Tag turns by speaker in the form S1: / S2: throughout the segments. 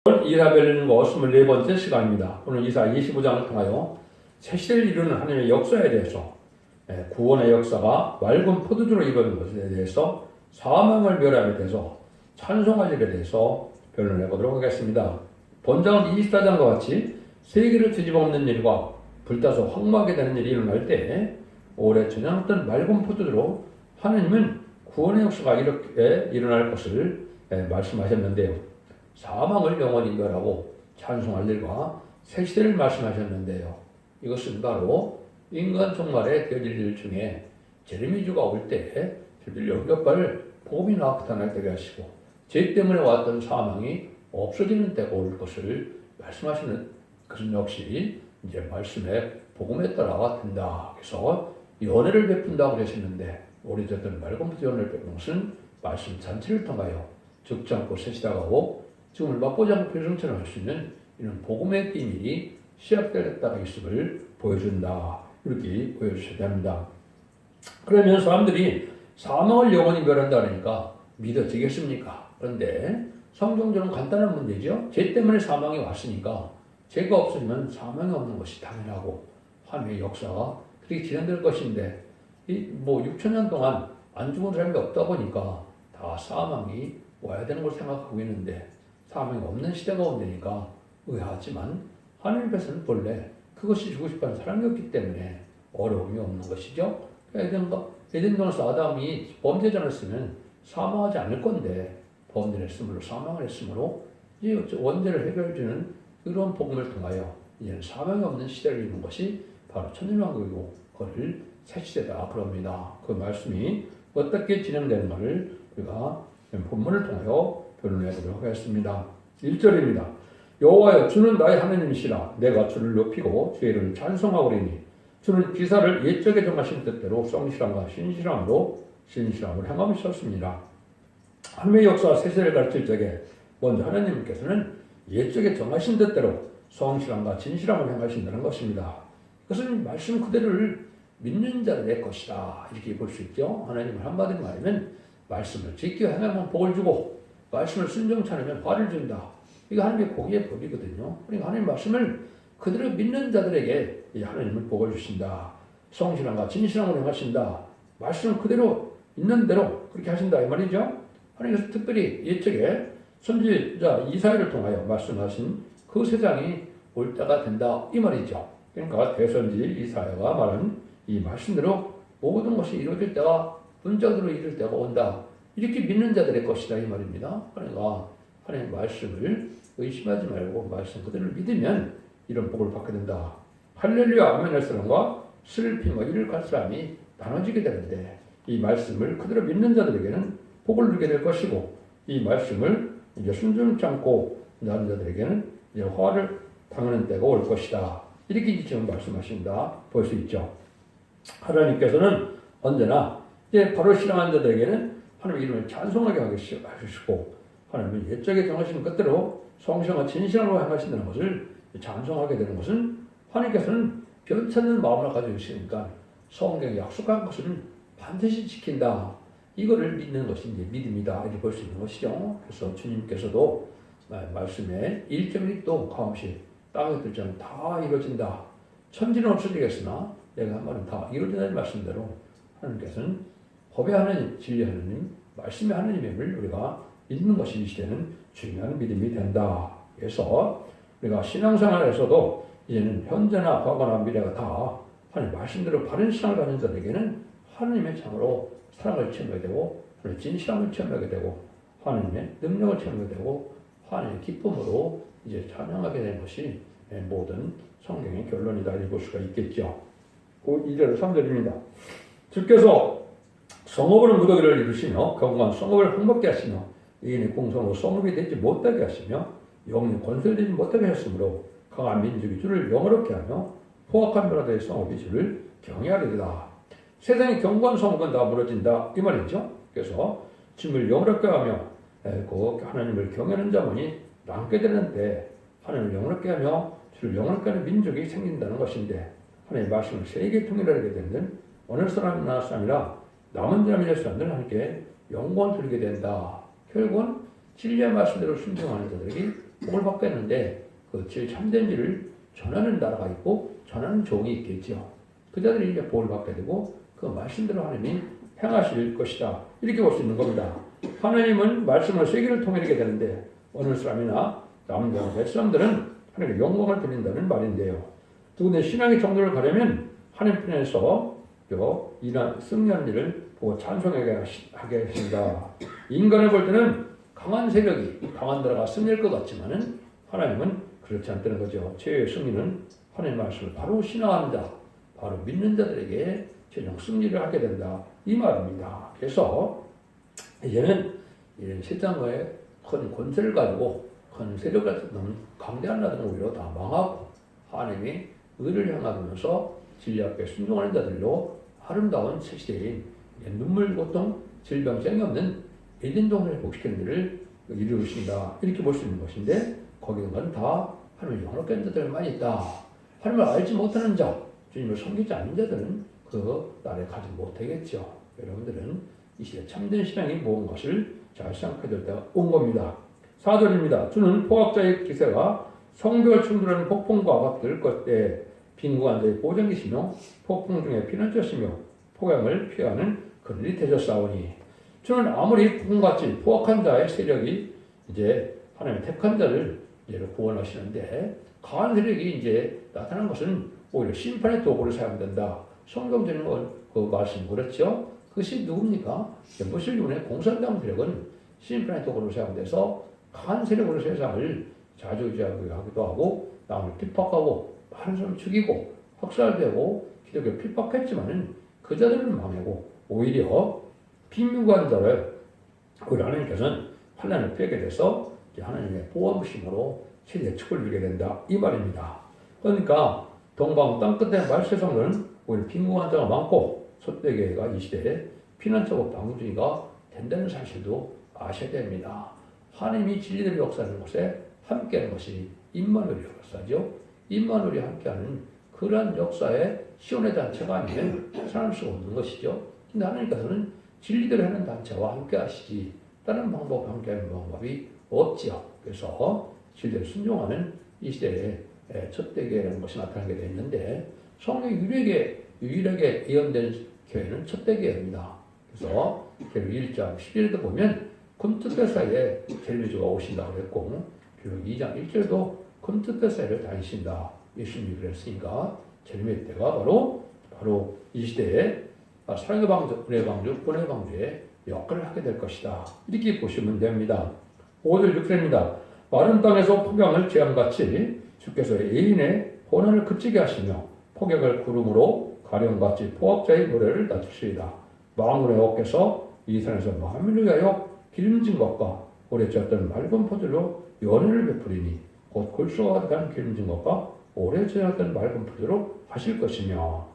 S1: 이사벨리는 거 24번째 시간입니다. 오늘 이사 25장을 통하여 새 시대를 이루는 하나님의 역사에 대해서 구원의 역사가 맑은 포도주로 이루어진 것에 대해서 사망을 멸함에 대해서 찬송할 일에 대해서 변론해 보도록 하겠습니다. 본장은 24장과 같이 세계를 뒤집어 엎는 일과 불타서 황무하게 되는 일이 일어날 때 오래 저장했던 맑은 포도주로 하나님은 구원의 역사가 이렇게 일어날 것을 말씀하셨는데요. 사망을 영원히 멸하고 찬송할 일과 새 시대를 말씀하셨는데요. 이것은 바로 인간 종말의 되어질 일 중에 제레미주가 올 때 저들 영접할 복음이 나타날 때가 하시고 죄 때문에 왔던 사망이 없어지는 때가 올 것을 말씀하시는 것은 역시 이제 말씀의 복음에 따라 된다. 그래서 연회를 베푼다고 그러셨는데 오래됐던 맑은 포도 연회를 베푸는 것은 말씀 잔치를 통하여 죽지 않고 새 시대가 오고 지금을 맛보지 않고 필승처럼 할 수 있는 이런 복음의 비밀이 시작되었다는 것을 보여준다. 이렇게 보여주셔야 됩니다. 그러면 사람들이 사망을 영원히 멸한다 그러니까 믿어지겠습니까? 그런데 성경적으로는 간단한 문제죠. 죄 때문에 사망이 왔으니까 죄가 없으면 사망이 없는 것이 당연하고 하나님의 역사가 그렇게 진행될 것인데 6천년 동안 안 죽은 사람이 없다 보니까 다 사망이 와야 되는 걸 생각하고 있는데 사망이 없는 시대가 온다니까 의아하지만 하나님께서는 본래 그것이 주고 싶어하는 사람이 없기 때문에 어려움이 없는 것이죠. 에덴 동에서 아담이 범죄자를 했으면 사망하지 않을 건데 범죄를 했으므로 사망을 했으므로 이제 원죄를 해결해주는 그런 복음을 통하여 이제는 사망이 없는 시대를 이루는 것이 바로 천년왕국이고 그것을 새 시대다 그럽니다. 그 말씀이 어떻게 진행되는가를 우리가 본문을 통하여 변론해 보도록 하겠습니다. 1절입니다. 여호와여 주는 나의 하나님이시라 내가 주를 높이고 주의 이름을 찬송하오리니 주는 기사를 옛적에 정하신 뜻대로 성실함과 신실함으로 행함이셨습니다. 하나님의 역사와 세세를 가르칠 적에 먼저 하나님께서는 옛적에 정하신 뜻대로 성실함과 진실함을 행하신다는 것입니다. 이것은 말씀 그대로를 믿는 자들의 것이다 이렇게 볼 수 있죠. 하나님을 한마디로 말하면 말씀을 지켜 행하면 복을 주고 말씀을 순종치 않으면 화를 준다. 이거 하나님의 복의 법이거든요. 그러니까 하나님 말씀을 그대로 믿는 자들에게 하나님은 복을 주신다. 성실함과 진실함으로 행하신다. 말씀 그대로 있는 대로 그렇게 하신다 이 말이죠. 하나님께서 특별히 옛적에 선지자 이사야를 통하여 말씀하신 그 세상이 올 때가 된다 이 말이죠. 그러니까 대선지 이사야가 말한 이 말씀대로 모든 것이 이루어질 때가 분적으로 이룰 때가 온다. 이렇게 믿는 자들의 것이다 이 말입니다. 그러니까 하나님의 말씀을 의심하지 말고 말씀 그대로 믿으면 이런 복을 받게 된다. 할렐루야 아멘 할 사람과 슬픔과 이를 갈 사람이 나눠지게 되는데 이 말씀을 그대로 믿는 자들에게는 복을 누게 될 것이고 이 말씀을 이제 순종치 않고 나는 자들에게는 이제 화를 당하는 때가 올 것이다. 이렇게 지금 말씀하신다 볼 수 있죠. 하나님께서는 언제나 이제 바로 신앙한 자들에게는 하나님의 이름을 찬송하게 하시고 하나님은 옛적에 정하신 것대로 성실과 진실함으로 행하신다는 것을 찬송하게 되는 것은 하나님께서는 변찮는 마음을 가지고 있으니까 성경에 약속한 것은 반드시 지킨다. 이거를 믿는 것이 이제 믿음이다. 이렇게 볼 수 있는 것이죠. 그래서 주님께서도 말씀에 1.1도 가없이 땅에 들지 않으면 다 이루어진다. 천지는 없어지겠으나 내가 한 말은 다 이루어진다는 말씀대로 하나님께서는 법의 하나님, 진리 하나님, 말씀의 하나님임을 우리가 믿는 것이 이 시대는 중요한 믿음이 된다. 그래서 우리가 신앙생활에서도 이제는 현재나 과거나 미래가 다 하나님 말씀대로 바른 신앙을 가진 자들에게는 하나님의 참으로 사랑을 체험하게 되고 하나님의 진실함을 체험하게 되고 하나님의 능력을 체험하게 되고 하나님의 기쁨으로 이제 찬양하게 되는 것이 모든 성경의 결론이다 읽을 수가 있겠죠. 2절 3절입니다. 주께서 성읍으로 무더기를 이루시며 경관 성읍을 흥벗게 하시며 이인의 공성으로 성읍이 되지 못하게 하시며 영이 건설되지 못하게 하시므로 강한 민족이 주를 영어롭게 하며 포악한 나라의 성읍이 주를 경외하리라. 세상의 견고한 성읍은 다 무너진다 이 말이죠. 그래서 주를 영어롭게 하며 그 하나님을 경외하는 자만이 남게 되는데 하나님을 영어롭게 하며 주를 영어롭게 하는 민족이 생긴다는 것인데 하나님의 말씀을 세계 통일하게 되는 어느 사람이나 사람이라 남은 사람이나 사람들은 함께 영광을 돌리게 된다. 결국은 진리의 말씀대로 순종하는 자들에게 복을 받겠는데 그 참된지를 전하는 나라가 있고 전하는 종이 있겠죠. 그 자들이 이제 복을 받게 되고 그 말씀대로 하나님이 행하실 것이다. 이렇게 볼 수 있는 겁니다. 하나님은 말씀을 세계를 통일하게 되는데 어느 사람이나 남자 백성들은 하나님께 영광을 드린다는 말인데요. 두근데 신앙의 정도를 가려면 하나님 편에서 이런 승리한 일을 보고 찬송하게 하신다. 인간을 볼 때는 강한 세력이 강한 나라가 승리할 것 같지만은 하나님은 그렇지 않다는 거죠. 최후의 승리는 하나님의 말씀을 바로 신앙하는 자, 바로 믿는 자들에게 최종 승리를 하게 된다. 이 말입니다. 그래서 이제는 이런 세상의 큰 권세를 가지고 큰 세력을 가지고 강대한 나라는 오히려 다 망하고 하나님이 의를 향하면서 진리 앞에 순종하는 자들로 아름다운 새 시대인 눈물, 고통, 질병, 쟁이 없는 에덴동을 회복시키는 일을 이루신다. 이렇게 볼 수 있는 것인데 거기는 다 하나님을 영원하게 하는 자들만 있다. 하나님을 알지 못하는 자, 주님을 섬기지 않는 자들은 그 나라에 가지 못하겠죠. 여러분들은 이 시대 참된 신앙이 모은 것을 잘 생각해야 될 때가 온 겁니다. 4절입니다. 주는 포악자의 기세가 성벽을 충돌하는 폭풍과 같을 것때 빈궁한 자의 보정이시며 폭풍 중에 피난처시며 폭염을 피하는 그늘이 되셨사오니 주는 아무리 폭풍같이 포악한 자의 세력이 이제 하나님의 택한 자를 구원하시는데 강한 세력이 이제 나타난 것은 오히려 심판의 도구를 사용된다. 성경적인 그 말씀 그렇죠? 그것이 누굽니까? 무슬림의 공산당 세력은 심판의 도구로 사용돼서 강한 세력으로 세상을 자주지하기도 하고 남을 핍박하고 많은 사람을 죽이고 학살되고 기독교를 핍박했지만은 그 자들은 망하고 오히려 빈민구한 자를 우리 하나님께서는 환난을 피하게 돼서 하나님의 보호하심으로 최대 축을 누리게 된다. 이 말입니다. 그러니까 동방 땅끝의 말세상들은 오히려 빈민구한 자가 많고 소떼교회가 이 시대에 피난처고 방주의가 된다는 사실도 아셔야 됩니다. 하나님이 진리대로 역사하는 곳에 함께하는 것이 임마누엘 역사죠. 임마누엘이 함께하는 그러한 역사에 시온의 단체가 아니면 살아날 수가 없는 것이죠. 근데 하나님께서는 진리대로 하는 단체와 함께하시지 다른 방법 함께하는 방법이 없지요. 그래서 진리대로 순종하는 이 시대에 첫대교회라는 것이 나타나게 되어 있는데 성경 유일하게 예언된 교회는 첫대교회입니다. 그래서 계시록 1장 11절도 보면 금투뼈사이에 젤미주가 오신다고 그랬고 그리고 2장 1절도 금투뼈사이를 다니신다. 예수님이 그랬으니까 젤미 때가 바로 이 시대에 사랑의 방주, 은혜의 방주, 구원의 방주의 역할을 하게 될 것이다. 이렇게 보시면 됩니다. 5절 6절입니다. 마른 땅에서 폭염을 재앙같이 주께서 애인의 고난을 그치게 하시며 폭염을 구름으로 가령같이 포악자의 노래를 낮추시리다. 망군의 어께서 이 산에서 만민을 위하여 기름진 것과 오래 쪘던 맑은 포도로 연회를 베푸리니 곧 골수가 가득한 기름진 것과 오래 쪘던 맑은 포도로 하실 것이며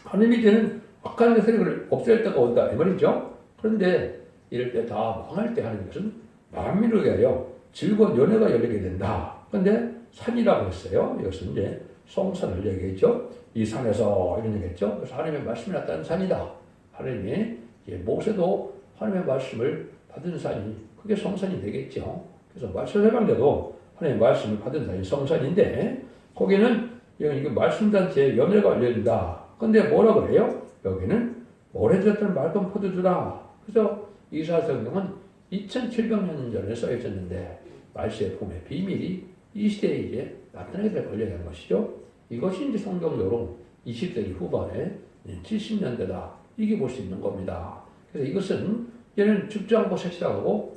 S1: 하나님이 이제는 악한 세력을 없앨 때가 온다 이 말이죠. 그런데 이럴 때 다 망할 때 하는 것은 만민을 위하여 즐거운 연회가 열리게 된다. 그런데 산이라고 했어요. 이것은 이제 성산을 얘기했죠. 이 산에서 이런 얘기했죠. 그래서 하나님의 말씀이 나타난 산이다. 하나님이 모세도 하나님의 말씀을 받은 산이 그게 성산이 되겠죠. 그래서 말씀해방대도 하나님의 말씀을 받은 산이 성산인데 거기는 이게 말씀단체에 연회가 열린다. 근데 뭐라 그래요? 여기는 오래 졌던 맑은 포도주라. 그래서 이사야서경은 2700년 전에 써있었는데 말세의 봄의 비밀이 이 시대에 이제 나타나게 될 권력인 것이죠. 이것이 이제 성경적으로 20세기 후반에 70년대다. 이게 볼 수 있는 겁니다. 그래서 이것은 얘는 죽지 않고 색시하고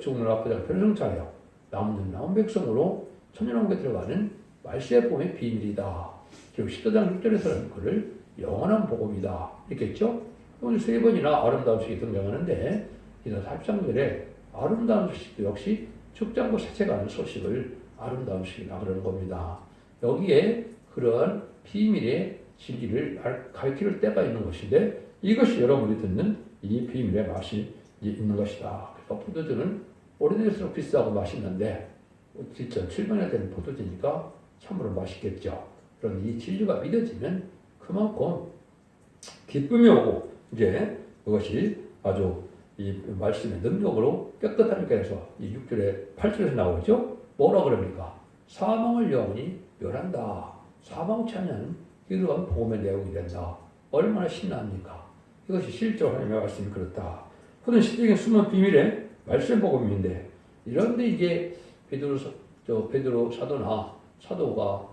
S1: 죽는 앞에다 편성차려 남은 백성으로 천년왕국에 들어가는 말세의 봄의 비밀이다. 그리고 10도장 6절에서는 그를 영원한 복음이다. 이렇게 했죠. 오늘 세 번이나 아름다운 소식이 등장하는데 이런 43절에 아름다운 소식도 역시 죽지 않고 색채가는 소식을 아름다운 소식이라 그러는 겁니다. 여기에 그러한 비밀의 진리를 가르칠 때가 있는 것인데 이것이 여러분이 듣는 이 비밀의 맛이 있는 것이다. 그래서 포도주는 오래될수록 비싸고 맛있는데 진짜 7년이 된 포도주니까 참으로 맛있겠죠. 그런 이 진리가 믿어지면 그만큼 기쁨이 오고 이제 그것이 아주 이 말씀의 능력으로 깨끗하게 해서 이 6절에 8절에서 나오죠. 뭐라 그럽니까? 사망을 영원히 멸한다. 사망치 않는 이러한 복음의 내용이 된다. 얼마나 신납니까? 이것이 실제로 하나님의 말씀이 그렇다. 그런 시적인 숨은 비밀의 말씀 복음인데 이런데 이제 베드로 사도나 사도가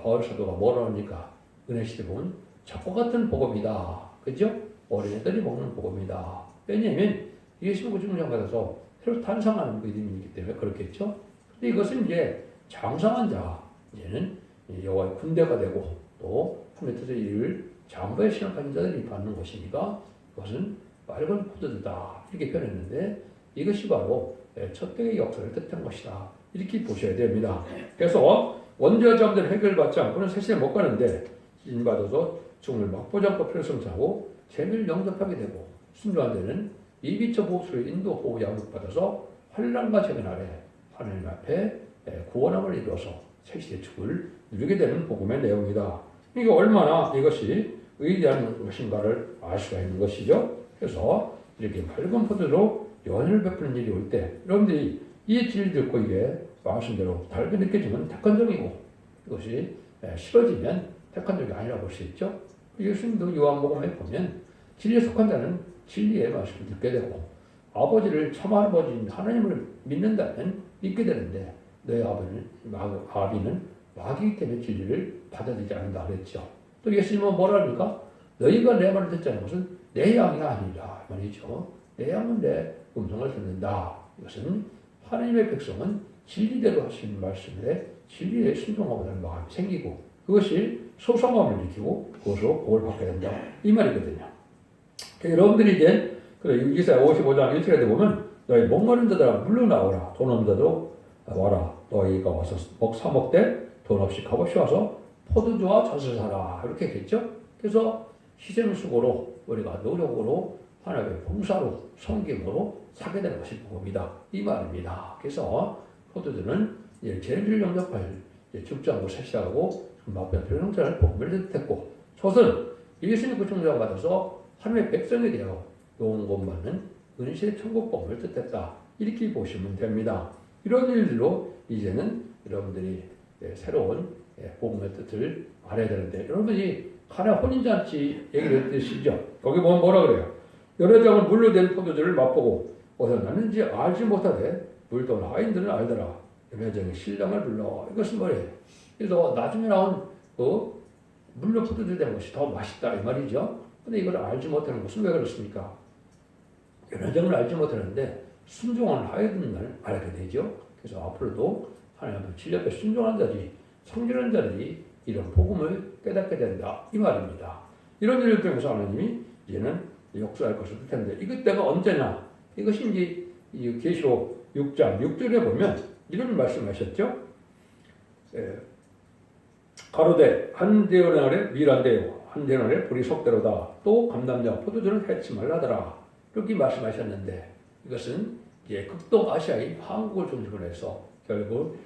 S1: 바울 사도가 뭐라 합니까? 은혜 시대 보면 적과 같은 복음이다. 그죠? 어린애들이 먹는 복음이다. 왜냐하면 예수님을 증정받아서 새로 탄생하는 믿음이기 때문에 그렇겠죠. 근데 이것은 이제 장성한 자, 이제는 여호와의 군대가 되고 또 하나님의 뜻의 일을 장부에 신학하는 자들이 받는 것이니까 그것은 맑은 포도주다. 이렇게 표현했는데 이것이 바로 첫 대의 역사를 뜻한 것이다. 이렇게 보셔야 됩니다. 그래서 원죄자분들 해결받지 않고는 세상에 못 가는데 인받아서 죽음을 맛보지 않고 필요성하고 재미를 영접하게 되고 순종한 데는 이비처 보수를 인도 보호 양육받아서 환난과 재난 아래 하나님 앞에 구원함을 이루어서 새시대 축을 누리게 되는 복음의 내용이다. 이게 얼마나 이것이 의대한 것인가를 알 수가 있는 것이죠. 그래서 이렇게 맑은 포도로 연을 베푸는 일이 올 때 여러분들이 이 진리 듣고 이게 말씀대로 다르게 느껴지면 택한적이고 이것이 싫어지면 택한적이 아니라고 볼 수 있죠. 예수님도 요한복음에 보면 진리에 속한 자는 진리의 말씀을 듣게 되고 아버지를 참 아버지인 하나님을 믿는다면 믿게 되는데 너의 아비는 마귀이기 때문에 진리를 받아들이지 않는다 그랬죠. 또 예수님은 뭐라 합니까? 너희가 내 말을 듣지 않는 것은 내 양이 아니라 말이죠. 내 양은 내 음성을 듣는다. 이것은 하나님의 백성은 진리대로 하시는 말씀에 진리에 순종하고는 마음이 생기고 그것이 소성함을 느끼고 그것으로 복을 받게 된다. 이 말이거든요. 여러분들이 이제 이사야 55장 1절에 보면 너희 목마른 자들아 물러나오라. 돈 없는 자도 와라. 너희가 와서 복 사먹되 돈 없이 값없이 와서 포도주와 젖을 사라. 이렇게 했겠죠. 그래서 희생수고로 우리가 노력으로 하나님의 봉사로 섬김으로 사게 되는 것이 복음이다. 이 말입니다. 그래서 포도주는 죄를 영접할 죽지 않고 새시하고 마편 필요성자를 복음을 뜻했고 젖은 예수님 구속을 받아서 하나님의 백성이 되어 영원 받는 은혜의 천국 복음을 뜻했다. 이렇게 보시면 됩니다. 이런 일들로 이제는 여러분들이 새로운 복음의 뜻을 알아야 되는데 여러분이 가나 혼인잔치 얘기를 했듯이죠. 거기 보면 뭐라 그래요? 여러 장은 물로 된 포도주를 맛보고 어디서 났는지 알지 못하되 물도 하인들은 알더라. 여러 장의 신랑을 불러. 이것은 뭐예요? 그래서 나중에 나온 물로 포도주 된 것이 더 맛있다 이 말이죠. 근데 이걸 알지 못하는 것은 왜 그렇습니까? 여러 장을 알지 못하는데 순종한 하인들을 알게 되죠. 그래서 앞으로도 하나님 앞에 진리 앞에 순종한 자들이 성질한 자들이 이런 복음을 깨닫게 된다. 이 말입니다. 이런 일을 통해서 하나님이 이제는 역사할 것을 뜻했는데 이것 때가 언제나 이것이 이제 계시록 6장 6절에 보면 이런 말씀하셨죠. 가로되 한 대원 아래 밀한 대요 한 대원 아래 불이 속대로다. 또 감남자 포도주는 해치 말라더라. 이렇게 말씀하셨는데 이것은 이제 극동 아시아인 한국을 중심으로 해서 결국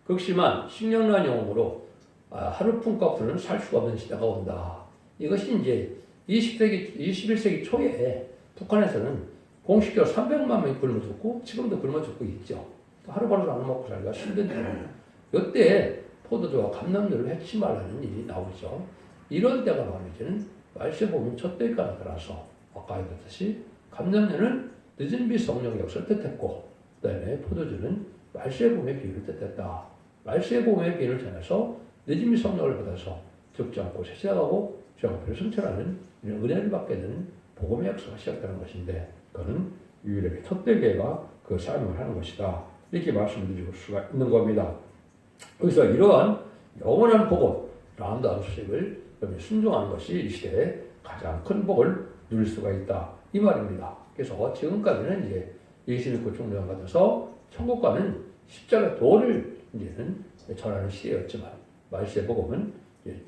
S1: 극심한 식량난 영웅으로 하루 품값으로는 살 수가 없는 시대가 온다. 이것이 이제 21세기 초에 북한에서는 공식적으로 300만 명이 굶어 죽고 지금도 굶어 죽고 있죠. 하루바로 안 먹고 살기가 힘든 중입니다. 이때 포도주와 감람류를 해치 말라는 일이 나오죠. 이런 때가 바로 이제는 말세 보면 첫 때가 따라서 아까 했듯이 감람류는 늦은 비 성령 역사를 뜻했고 그다음에 포도주는 말세 봄의 비유를 뜻했다. 말세 봄의 비유를 전해서 늦은 비 성령을 받아서 죽지 않고 새시나가고 주양표를 성취하는 은혜를 받게 되는 복음의 역사가 시작되는 것인데 그거는 유일하게 첫 대계가 그 삶을 하는 것이다. 이렇게 말씀드릴 수가 있는 겁니다. 그래서 이러한 영원한 복음, 아름다운 소식을 순종하는 것이 이 시대에 가장 큰 복을 누릴 수가 있다. 이 말입니다. 그래서 지금까지는 이제 예수님 구속을 받아서 천국 가는 십자가 도를 이제는 전하는 시대였지만 말세 복음은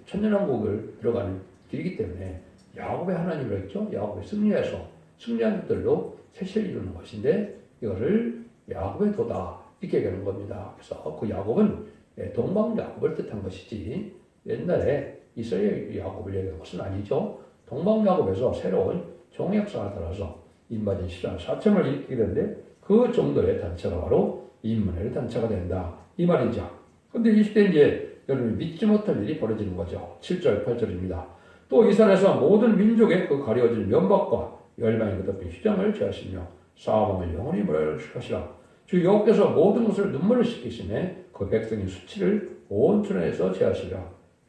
S1: 천년왕국을 들어가는 길이기 때문에 야곱의 하나님을 했죠. 야곱의 승리해서 승리한 것들로 세세를 이루는 것인데 이거를 야곱의 도다 이렇게 얘기하는 겁니다. 그래서 그 야곱은 동방 야곱을 뜻한 것이지 옛날에 이스라엘 야곱을 얘기한 것은 아니죠. 동방 야곱에서 새로운 종역사가 들어서 인바진 시장 사천을 일으키게 되는데 그 정도의 단체가 바로 인문의 단체가 된다. 이 말이죠. 근데 이 시대에 이제 여러분이 믿지 못할 일이 벌어지는 거죠. 7절, 8절입니다. 또 이 산에서 모든 민족의 그 가려진 면박과 열방이 그덮인 휘장을 제하시며 사망을 영원히 멸하시라. 주 여호와께서 모든 것을 눈물을 씻기시매 그 백성의 수치를 온 천하에서 제하시라.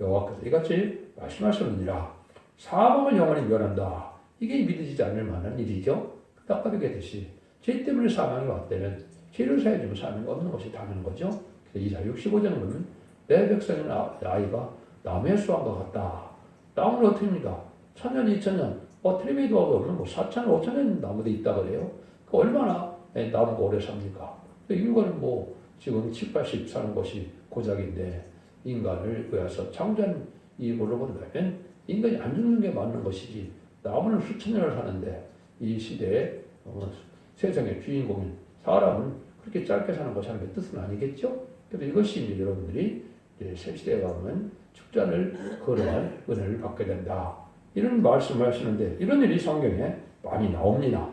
S1: 여호와께서 이같이 말씀하셨느니라. 사망을 영원히 멸한다. 이게 믿어지지 않을 만한 일이죠. 아까도 얘기했듯이 죄 때문에 사망이 왔다면 죄를 사해주면 사망이 없는 것이 당연한 거죠. 그래서 이사 65장을 보면 내 백성의 나이가 나무의 수확과 같다. 나무는 어떻게 합니까? 1000년, 2000년, 트리메이드가 없는 4000년, 5000년 나무도 있다 그래요. 그 얼마나 나무가 오래 삽니까? 인간은 지금 7, 80 사는 것이 고작인데 인간을 위해서 창조한 이유로 본다면 인간이 안 죽는 게 맞는 것이지 나무는 수천 년을 사는데 이 시대에 세상의 주인공인 사람은 그렇게 짧게 사는 것이 하나님의 뜻은 아니겠죠? 그래서 이것이 이제 여러분들이 이제 새 시대에 가면 축전을 걸어갈 은혜를 받게 된다. 이런 말씀을 하시는데 이런 일이 성경에 많이 나옵니다.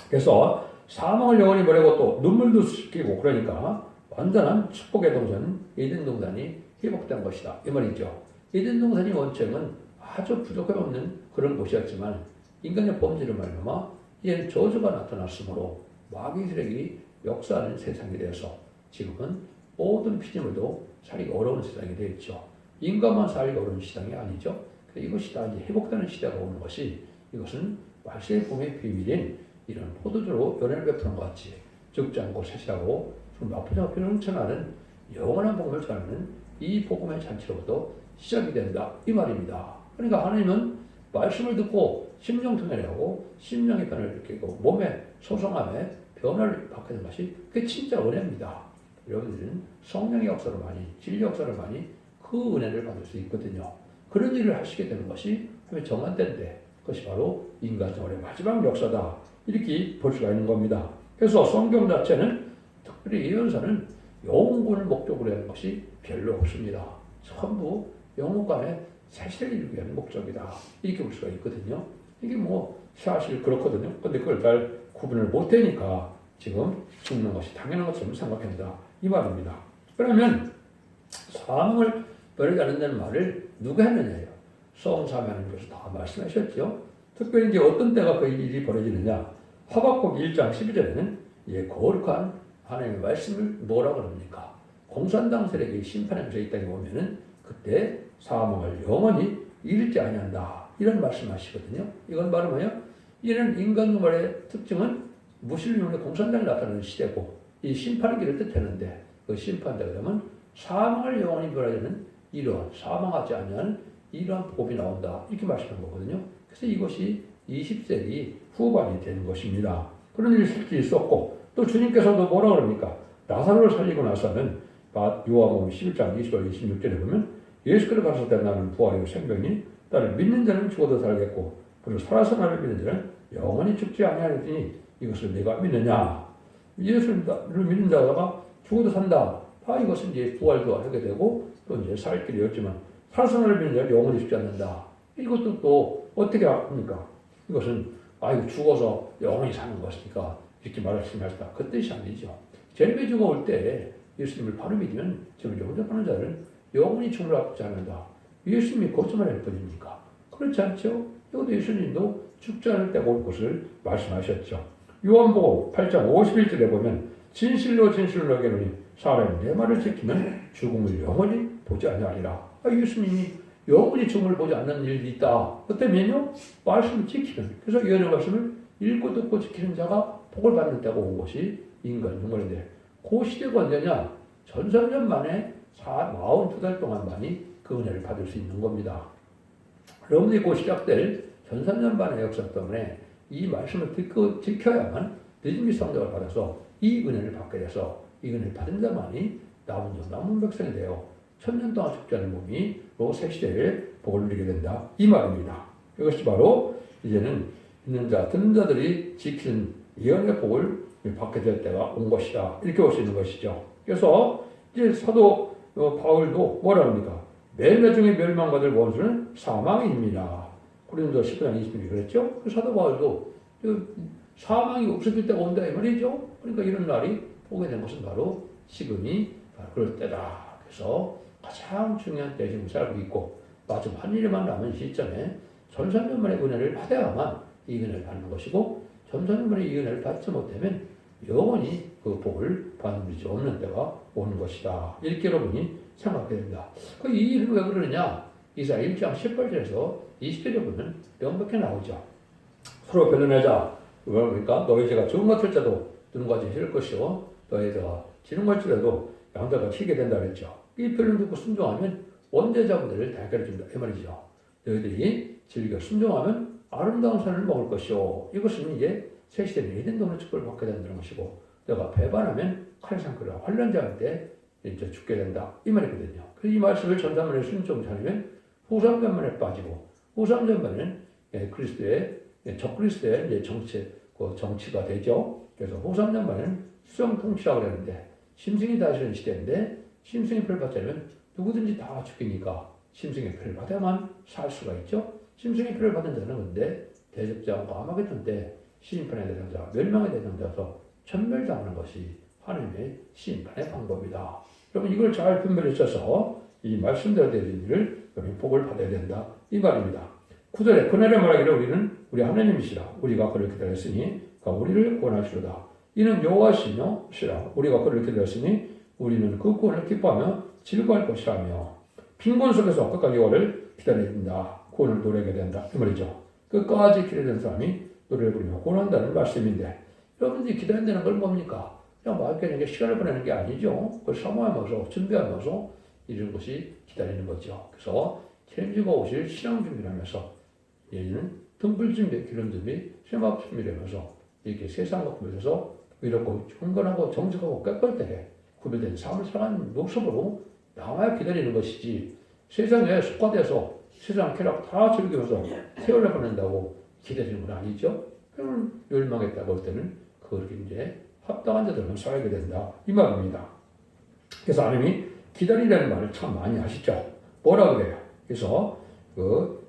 S1: 그래서 사망을 영원히 버리고 또 눈물도 씻기고 그러니까 완전한 축복의 동산 에덴 동산이 회복된 것이다. 이 말이죠. 에덴 동산이 원체는 아주 부족함 없는 그런 곳이었지만 인간의 범죄를 말미암아 이제는 저주가 나타났으므로 마귀 세력이 역사하는 세상이 되어서 지금은 모든 피조물도 살기가 어려운 세상이 되었죠. 인간만 살기가 어려운 시장이 아니죠. 이것이 다 이제 회복되는 시대가 오는 것이 이것은 말세의 봄의 비밀인 이런 포도주로 연애를 베푸는 것 같이 적지 않고 세시하고 좀 나쁘지 않고 넘쳐나는 영원한 복음을 전하는 이 복음의 잔치로부터 시작이 된다. 이 말입니다. 그러니까 하나님은 말씀을 듣고 심령통해를 하고 심령의 변화를 일으키고 몸의 소성함에 변화를 받게 되는 것이 그게 진짜 은혜입니다. 여러분들은 성령의 역사를 많이, 진리 역사를 많이 그 은혜를 받을 수 있거든요. 그런 일을 하시게 되는 것이 정한 때인데 그것이 바로 인간 생활의 마지막 역사다. 이렇게 볼 수가 있는 겁니다. 그래서 성경 자체는 특별히 예언서는 영혼을 목적으로 하는 것이 별로 없습니다. 전부 영혼간의 사실을 이루기 위한 목적이다. 이렇게 볼 수가 있거든요. 이게 사실 그렇거든요. 근데 그걸 잘 구분을 못하니까 지금 죽는 것이 당연한 것처럼 생각한다. 이 말입니다. 그러면 사망을 버리지 않는다는 말을 누가 했느냐요? 성삼위 하나님께서 다 말씀하셨죠. 특별히 이제 어떤 때가 그 일이 벌어지느냐? 하박국 1장 12절에는 거룩한 하나님의 말씀을 뭐라 그럽니까? 공산당 세력이 심판하면서 이 땅에 오면은 그때 사망을 영원히 잃지 아니한다. 이런 말씀하시거든요. 이건 바로 뭐예요? 이런 인간의 특징은 무신론의 공산당이 나타나는 시대고 이 심판기를 뜻하는데 그 심판대가 되면 사망을 영원히 멸하려는 이러한 사망하지 않는 이러한 복이 나온다. 이렇게 말씀한 거거든요. 그래서 이것이 20세기 후반이 되는 것입니다. 그런 일이 실제 있었고 또 주님께서도 뭐라 그럽니까? 나사로를 살리고 나서는 요한복음 11장 20절 26절에 보면 예수께로 가셨을 때 나는 부활이고 생명이 나를 믿는 자는 죽어도 살겠고 그리고 살아서 나를 믿는 자는 영원히 죽지 아니하리니 이것을 내가 믿느냐? 예수를 믿는 자가 죽어도 산다. 이것은 이제 부활도 하게 되고 또 이제 살 길이 없지만 살아서 나를 믿는 자는 영원히 죽지 않는다. 이것도 또 어떻게 합니까? 이것은 죽어서 영원히 사는 것이니까 이렇게 말씀하셨다. 그 뜻이 아니죠. 재림의 주가 올 때 예수님을 바로 믿으면 지금 영접하는 자는 영원히 죽음을 앞지 않는다. 예수님이 거짓말할 뿐입니까? 그렇지 않죠? 이것도 예수님도 죽지 않을 때가 올 것을 말씀하셨죠. 요한복음 8장 51절에 보면 진실로 진실로 너희에게 사람이 내 말을 지키면 죽음을 영원히 보지 아니하리라. 예수님이 영원히 죽음을 보지 않는 일이 있다. 어때면요? 말씀을 지키는. 그래서 예언의 말씀을 읽고 듣고 지키는 자가 복을 받는 때가 온 것이 인간 영혼인데 그 시대가 언제냐? 1400년 만에 42달 동안만이 그 은혜를 받을 수 있는 겁니다. 여러분들이 그 시작될 1400년 반의 역사 때문에 이 말씀을 듣고 지켜야만 늦음이 성적을 받아서 이 은혜를 받게 돼서 이 은혜를 받은 자만이 남은 백성이 되어 1000년 동안 죽지 않은 몸이 새 시대에 복을 누리게 된다. 이 말입니다. 이것이 바로 이제는 있는 자, 듣는 자들이 지키는 예언의 복을 받게 될 때가 온 것이다. 이렇게 볼 수 있는 것이죠. 그래서 이제 사도 바울도 뭐라 합니까? 매일 중에 멸망받을 원수는 사망입니다. 고린도 10장 20절이 그랬죠. 사도 바울도 사망이 없어질 때가 온다 이 말이죠. 그러니까 이런 날이 오게 된 것은 바로 지금이 바로 그럴 때다. 그래서 가장 중요한 때에 지금 살고 있고 마지막 한 일만 남은 시점에 전산년만의 은혜를 받아야만 이 은혜를 받는 것이고 전산년만의 이 은혜를 받지 못하면 영원히 그 복을 받는 수 없는 때가 오는 것이다. 이렇게 여러분이 생각해야 됩니다. 이 일은 왜 그러느냐? 이사 1장 18절에서 20절에 보면 명백히 나오죠. 서로 변론하자. 그러니까 너희 죄가 좋은 것을 자도 누군가 지실 것이요 너희 죄가 지는 것이라도 양다가 치게 된다 그랬죠. 이 변론 듣고 순종하면 원죄자분들을 다 해결해 준다 이 말이죠. 너희들이 즐겨 순종하면 아름다운 산을 먹을 것이요. 이것은 이제 새 시대는 에덴동의 축복을 받게 된다는 것이고 내가 배반하면 칼에 상처를 환란자할 때 이제 죽게 된다 이 말이거든요. 그래서 이 말씀을 전산만에 순종치 않으면 후삼전만에 빠지고 후삼전만은 그리스도의 적그리스도의 이제 정치가 되죠. 그래서 후삼전만은 수정 통치라고 그러는데 심승이 다스리는 시대인데 심승의 표를 받지 않으면 누구든지 다 죽이니까 심승의 표를 받아야만 살 수가 있죠. 심승의 표를 받은 자는 근데 대접자와 아마겟돈 때 심판의 대상자, 멸망의 대상자서 천멸당하는 것이 하나님의 심판의 방법이다. 여러분 이걸 잘 분별해 주셔서 이 말씀대로 되는 일을 여러분 복을 받아야 된다. 이 말입니다. 9절에 그날에 말하기를 우리는 우리 하나님이시라. 우리가 그를 기다렸으니 우리를 구원하시로다. 이는 여호와시며 시라. 우리가 그를 기다렸으니 우리는 그 구원을 기뻐하며 즐거워할 것이라며 빈곤 속에서 끝까지 여호와를 기다려야 된다. 구원을 노래하게 된다. 이 말이죠. 끝까지 기다리는 사람이 노래를 부르며 구원한다는 말씀인데 여러분들이 기다린다는 걸 뭡니까? 그냥 마음껏 시간을 보내는 게 아니죠. 그걸 사모하면서 준비하면서 이런 것이 기다리는 거죠. 그래서 천주가 오실 신앙 준비를 하면서 얘는 등불 준비, 기름 준비, 세막 준비를 하면서 이렇게 세상과 구별해서 이렇고 경건하고 정직하고 깨끗하게 구별된 삶을 살아가는 모습으로 나와야 기다리는 것이지 세상에 속화돼서 세상 쾌락 다 즐기면서 세월을 보낸다고 기다리는 건 아니죠. 그러면 멸망했다 볼 때는 그렇게 이제 합당한 자들만 살게 된다 이 말입니다. 그래서 하나님이 기다리라는 말을 참 많이 하시죠. 뭐라 그래요? 그래서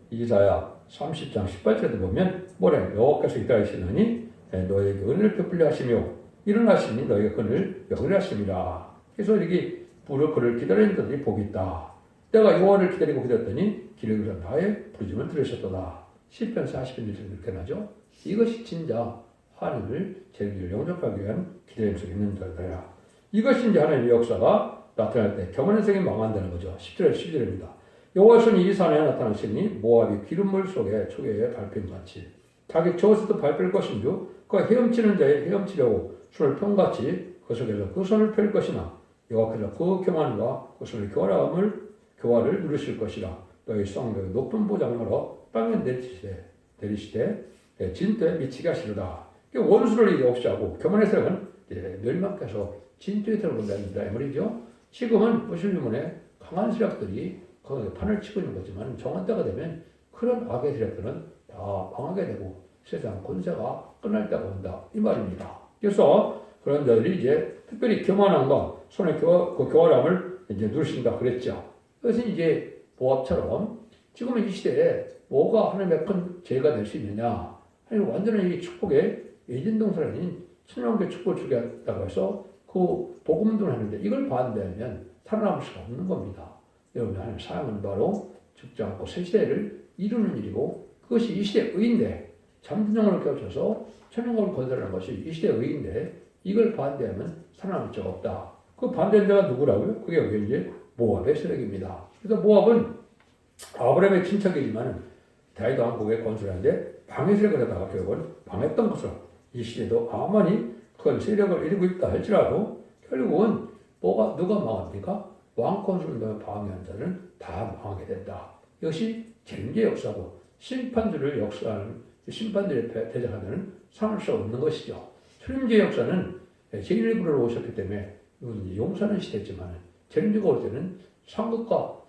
S1: 이사야 30장 18절에도 보면 뭐래요? 여호와께서 기다리시느니 너에게 은혜를 베풀려 하시며 일어나시니 너에게 그를 영을 하심이라. 그래서 이렇게 그를 기다리는 자들이 복이 있다. 내가 여호와를 기다리고 기다렸더니 길을 가서 나의 부르짖음을 들으셨도다. 시편 40편 1절 이렇게 나죠. 이것이 진짜 하나님을 제일 영접하기 위한 기다림 속에 있는 자들이야. 이것이 이제 하나님의 역사가 나타날 때 경건의 성이 망한다는 거죠. 10절에서 11절입니다. 여호와께서는 이 산에 나타나시니 모압이 기름물 속에 초계에 밟힘같이 자기 저에서도 밟힐 것인즉 그 헤엄치는 자의 헤엄치려고 손을 펴같이 그 속에서 그 손을 펼 것이나 여호와께서 그 교만과 그 손의 교활을 누르실 것이라. 너희 성벽의 높은 보장으로 땅에 내리시되 진토에 미치게 하시리라. 원수를 이제 없애하고 교만의 세력은 멸망해서 진토에 들어온다는 말이죠. 지금은 무슬림의 강한 세력들이 그 판을 치고 있는 거지만 정한 때가 되면 그런 악의 세력들은 다 망하게 되고 세상 권세가 끝날 때가 온다 이 말입니다. 그래서 그런 자들이 이제 특별히 교만함과 손의 교활함을 이제 누르신다 그랬죠. 그것은 이제 모압처럼 지금은 이 시대에 뭐가 하나님의 큰 죄가 될 수 있느냐? 아니 완전히 이 축복의 예진동산 아닌 천년의 축복을 주겠다고 해서 그 복음도 하는데 이걸 반대하면 살아남을 수가 없는 겁니다. 여러분 하나님 사랑은 바로 죽지 않고 새 시대를 이루는 일이고 그것이 이 시대의 의인데 잠든 영혼을 겹쳐서 천년을 건설하는 것이 이 시대의 의인데 이걸 반대하면 살아남을 수가 없다. 그 반대한 자가 누구라고요? 그게 이제 모압의 세력입니다. 그래서 모압은 아브라함의 친척이지만 다윗 왕국의 건설하는데 방해 세력을 하다가 결국은 망했던 것으로 이 시대도 아무리 큰 세력을 이루고 있다 할지라도 결국은 누가 망합니까? 왕 건설을 방해한 자는 다 망하게 된다. 이것이 쟁제 역사고 심판들을 역사하는 심판들의 대적하는 상할 수 없는 것이죠. 천임제 역사는 죄인을 부르러 오셨기 때문에 용서하는 시대지만 천임제가 올 때는 상급과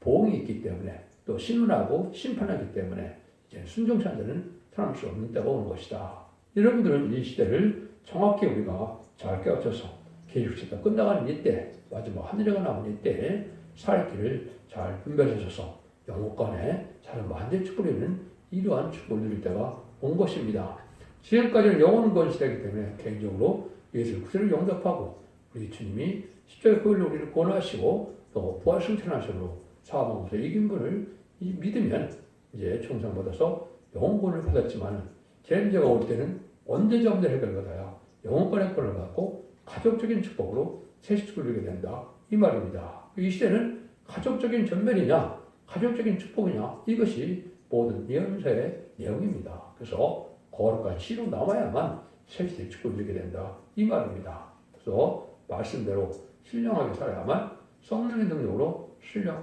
S1: 보응이 있기 때문에 또 신문하고 심판하기 때문에 순종치 않는 자는 살아날 수 없는 때가 오는 것이다. 여러분들은 이 시대를 정확히 우리가 잘 깨우쳐서 계획시가 끝나가는 이때 마지막 하늘에가 남은 이때 살 길을 잘 분별하셔서 영국간에 잘 만대 축복을 이루는 이러한 축복을 누릴 때가 온 것입니다. 지금까지는 영원 건시되기 때문에 개인적으로 예수를 구세를 영접하고 우리 주님이 십자가의 보혈로 우리를 구원하시고 또 부활 승천하심으로 사망에서 이긴 분을 믿으면 이제 총상받아서 영원권을 받았지만 제 문제가 올 때는 언제적 문제 해결받아야 영원권의 권을 받고 가족적인 축복으로 새 축복을 누리게 된다. 이 말입니다. 이 시대는 가족적인 전면이냐 가족적인 축복이냐 이것이 모든 예언서의 내용입니다. 그래서 거룩한 씨로 남아야만 새 시대의 축복을 누리게 된다. 이 말입니다. 그래서 말씀대로 신령하게 살아야만 성령의 능력으로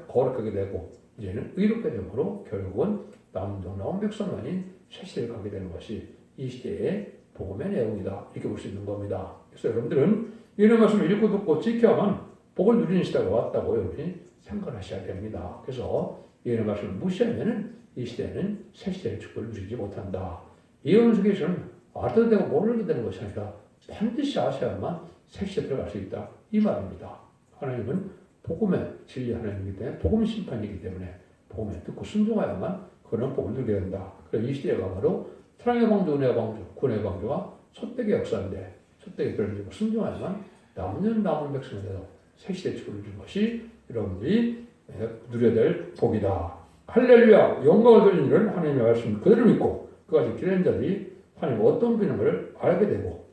S1: 거룩하게 되고 이제는 의롭게 되므로 결국은 남은 백성만인 새 시대를 가게 되는 것이 이 시대의 복음의 내용이다. 이렇게 볼 수 있는 겁니다. 그래서 여러분들은 이런 말씀을 읽고 듣고 지켜야만 복을 누리는 시대가 왔다고 여러분이 생각하셔야 됩니다. 그래서 이런 말씀을 무시하면 이 시대는 새 시대의 축복을 누리지 못한다. 예언 속에서는 알아도 되고 모르게 되는 것이 아니라 반드시 아셔야만 새 시대에 들어갈 수 있다. 이 말입니다. 하나님은 복음의 진리 하나님이기 때문에 복음 심판이기 때문에 복음에 듣고 순종하야만 그런 복을 누리게 된다. 그래서 이 시대가 바로 사랑의 방주, 은혜의 방주, 구원의 방주가 소택의 역사인데 소택의 그런 일을 순종하야만 남은 백성에서 새 시대의 축복을 누리는 것이 여러분들이 누려야 될 복이다. 할렐루야! 영광을 돌리는 일은 하나님의 말씀을 그대로 믿고 그까지 기다리는 자들이 하나님의 어떤 분인 것을 알게 되고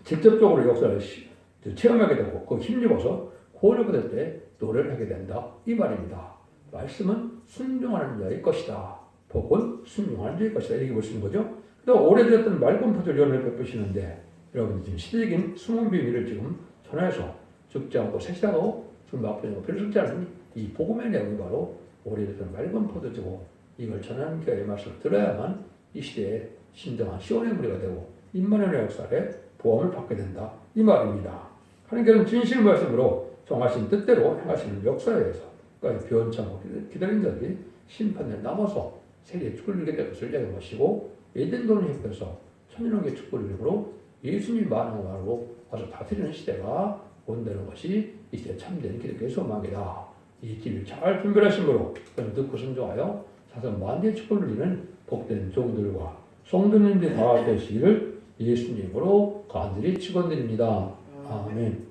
S1: 직접적으로 역사를 체험하게 되고 그 힘입어서 구원을 받을 때 노래를 하게 된다. 이 말입니다. 말씀은 순종하는 자의 것이다. 복은 순종하는 자의 것이다. 이렇게 볼 수 있는 거죠. 또 오래되었던 맑은 포도를 연을 베푸시는데 여러분이 지금 시대적인 숨은 비밀을 지금 전해서 죽지 않고 새시다고 지금 맛보지 않고 별로 죽지 않은 이 복음의 내용이 바로 오래되었던 맑은 포도주고 이걸 전하는 교회의 말씀을 들어야만 이 시대에 신정한 시온의 무리가 되고 임마누엘의 역사에 보험을 받게 된다. 이 말입니다. 하나님께서는 진실 말씀으로 정하신 뜻대로 행하시는 역사에 의해서 끝까지 변참고 기다린 자들이 심판을 넘어서 세계의 축복을 누리게 될 것을 얘기한 것이고 에덴동을 협해서 천년왕국의 축복을 누리므로 예수님이 만왕으로 와서 다스리는 시대가 온다는 것이 이 시대의 참된 기독교의 소망이다. 이 길을 잘 분별하심으로 듣고 순종하여 사선 만대의 축복을 누리는 복된 종들과 성도님들이 다 되시기를 예수님으로 간절히 축원드립니다. 아멘.